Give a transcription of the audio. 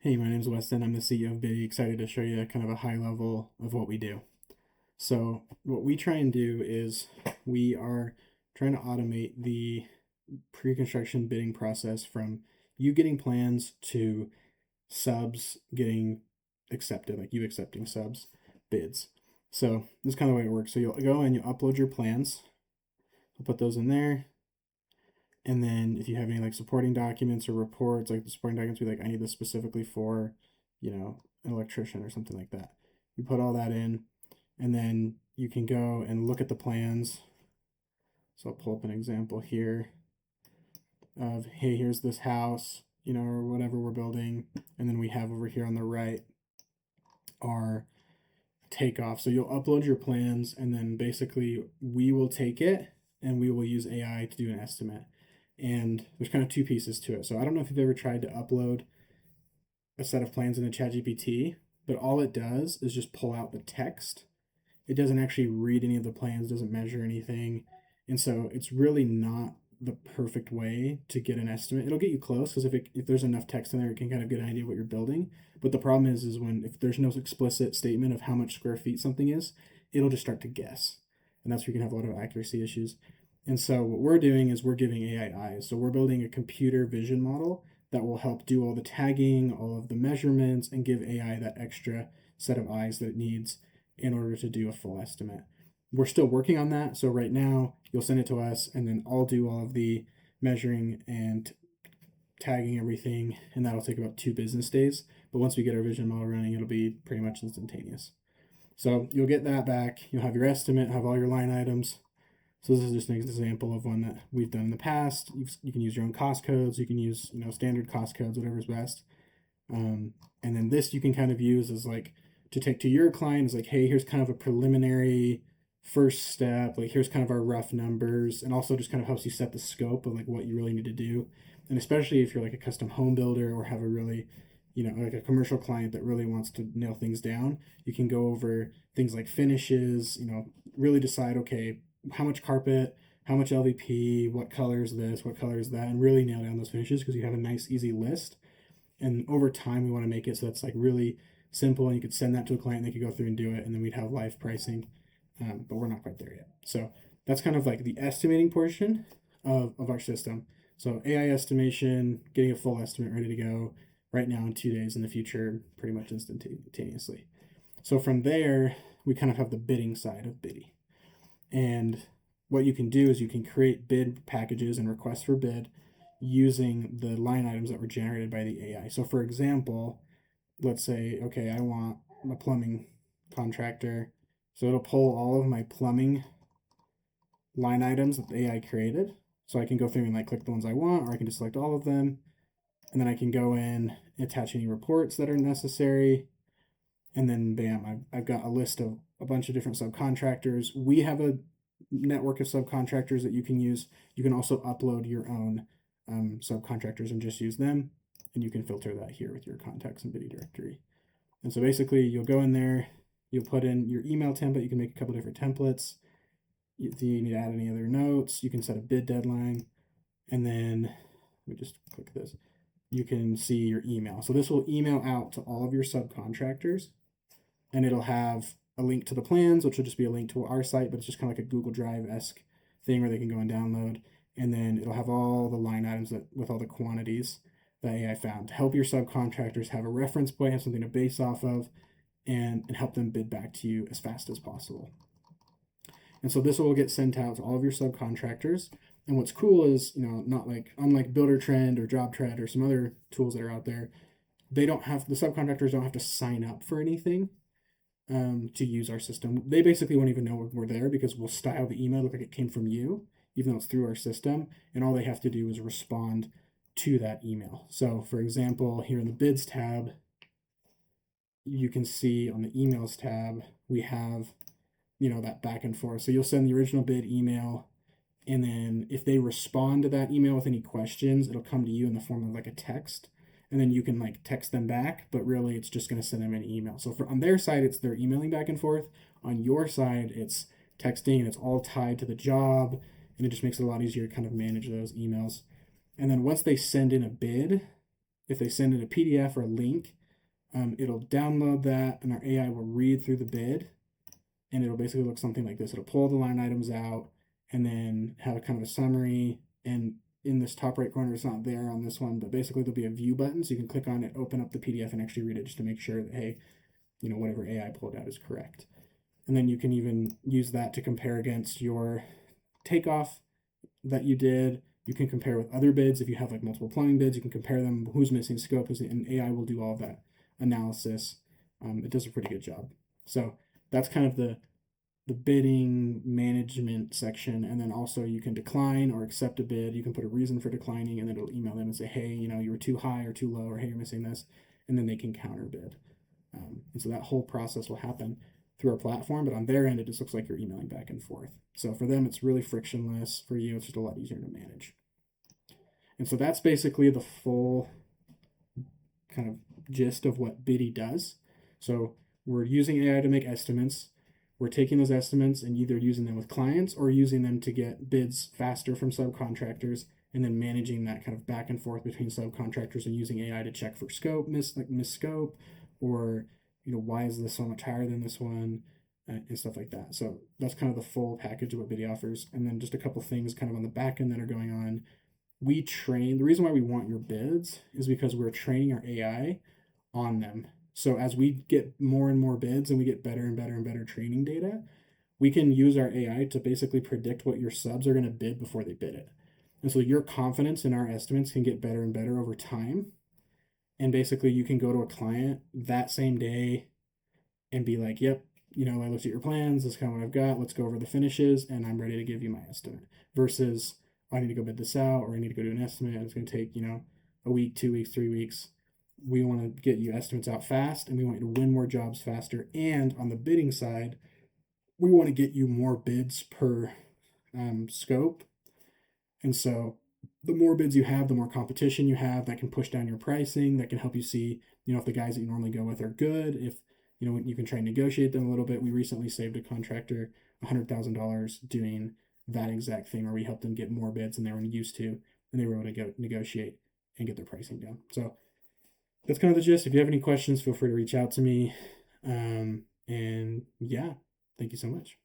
Hey, my name's Weston. I'm the CEO of Bidi. Excited to show you kind of a high level of what we do. So, what we try and do is we are trying to automate the pre-construction bidding process from you getting plans to subs getting accepted, like you accepting subs bids. So, this is kind of the way it works. So, you'll go and you upload your plans. I'll put those in there. And then if you have any like supporting documents or reports, like the supporting documents be like, I need this specifically for, an electrician or something like that. You put all that in, and then you can go and look at the plans. So I'll pull up an example here of, hey, here's this house, or whatever we're building. And then we have over here on the right our takeoff. So you'll upload your plans, and then basically we will take it and we will use AI to do an estimate. And there's kind of two pieces to it. So I don't know if you've ever tried to upload a set of plans into ChatGPT, but all it does is just pull out the text. It doesn't actually read any of the plans, doesn't measure anything. And so it's really not the perfect way to get an estimate. It'll get you close because if there's enough text in there, it can kind of get an idea of what you're building. But the problem is when if there's no explicit statement of how much square feet something is, it'll just start to guess. And that's where you can have a lot of accuracy issues. And so what we're doing is we're giving AI eyes. So we're building a computer vision model that will help do all the tagging, all of the measurements, and give AI that extra set of eyes that it needs in order to do a full estimate. We're still working on that. So right now, you'll send it to us, and then I'll do all of the measuring and tagging everything, and that'll take about 2 business days. But once we get our vision model running, it'll be pretty much instantaneous. So you'll get that back. You'll have your estimate, have all your line items. So this is just an example of one that we've done in the past. You can use your own cost codes. You can use standard cost codes, whatever's best. And then this you can kind of use as like to take to your client is like, hey, here's kind of a preliminary first step. Like here's kind of our rough numbers, and also just kind of helps you set the scope of like what you really need to do. And especially if you're like a custom home builder or have a really like a commercial client that really wants to nail things down, you can go over things like finishes, really decide, okay, how much carpet, how much LVP, what color is this, what color is that, and really nail down those finishes because you have a nice, easy list. And over time, we want to make it so that's like really simple, and you could send that to a client, and they could go through and do it, and then we'd have live pricing. But we're not quite there yet. So that's kind of like the estimating portion of our system. So AI estimation, getting a full estimate ready to go right now in 2 days, in the future, pretty much instantaneously. So from there, we kind of have the bidding side of Bidi. And what you can do is you can create bid packages and requests for bid using the line items that were generated by the AI. So for example, let's say, okay, I want a plumbing contractor. So it'll pull all of my plumbing line items that the AI created. So I can go through and like click the ones I want, or I can just select all of them. And then I can go in and attach any reports that are necessary. And then bam, I've got a list of a bunch of different subcontractors. We have a network of subcontractors that you can use. You can also upload your own subcontractors and just use them. And you can filter that here with your contacts and Bidi directory. And so basically you'll go in there, you'll put in your email template. You can make a couple different templates. If you need to add any other notes, you can set a bid deadline. And then let me just click this. You can see your email. So this will email out to all of your subcontractors, and it'll have a link to the plans, which will just be a link to our site, but it's just kind of like a Google Drive-esque thing where they can go and download. And then it'll have all the line items with all the quantities that AI found to help your subcontractors have a reference point, have something to base off of, and help them bid back to you as fast as possible. And so this will get sent out to all of your subcontractors. And what's cool is, not like unlike Builder or JobTread or some other tools that are out there, the subcontractors don't have to sign up for anything to use our system. They basically won't even know we're there because we'll style the email look like it came from you, even though it's through our system. And all they have to do is respond to that email. So for example, here in the bids tab, you can see on the emails tab, we have, that back and forth. So you'll send the original bid email, and then if they respond to that email with any questions, it'll come to you in the form of like a text. And then you can like text them back, but really it's just going to send them an email. So on their side, it's they're emailing back and forth. On your side, it's texting, and it's all tied to the job. And it just makes it a lot easier to kind of manage those emails. And then once they send in a bid, if they send in a PDF or a link, it'll download that, and our AI will read through the bid, and it'll basically look something like this. It'll pull the line items out and then have a kind of a summary. And in this top right corner, it's not there on this one, but basically there'll be a view button, so you can click on it, open up the PDF, and actually read it just to make sure that, hey, whatever AI pulled out is correct. And then you can even use that to compare against your takeoff that you did. You can compare with other bids. If you have like multiple plumbing bids, you can compare them, who's missing scope, and AI will do all of that analysis. It does a pretty good job. So that's kind of the bidding management section. And then also you can decline or accept a bid. You can put a reason for declining, and then it'll email them and say, hey, you were too high or too low, or hey, you're missing this. And then they can counter bid. And so that whole process will happen through our platform, but on their end, it just looks like you're emailing back and forth. So for them, it's really frictionless. For you, it's just a lot easier to manage. And so that's basically the full kind of gist of what Bidi does. So we're using AI to make estimates. We're taking those estimates and either using them with clients or using them to get bids faster from subcontractors, and then managing that kind of back and forth between subcontractors and using AI to check for scope, miss scope, or why is this so much higher than this one, and stuff like that. So that's kind of the full package of what Bidi offers. And then just a couple things kind of on the back end that are going on. The reason why we want your bids is because we're training our AI on them. So as we get more and more bids and we get better and better and better training data, we can use our AI to basically predict what your subs are going to bid before they bid it. And so your confidence in our estimates can get better and better over time. And basically you can go to a client that same day and be like, yep, I looked at your plans, this is kind of what I've got, let's go over the finishes, and I'm ready to give you my estimate. Versus, I need to go bid this out, or I need to go do an estimate, and it's going to take, a week, 2 weeks, 3 weeks. We want to get you estimates out fast, and we want you to win more jobs faster. And on the bidding side, we want to get you more bids per scope. And so the more bids you have, the more competition you have. That can push down your pricing. That can help you see, if the guys that you normally go with are good. If, you can try and negotiate them a little bit. We recently saved a contractor $100,000 doing that exact thing, where we helped them get more bids than they were used to, and they were able to go negotiate and get their pricing down. So that's kind of the gist. If you have any questions, feel free to reach out to me. And yeah, thank you so much.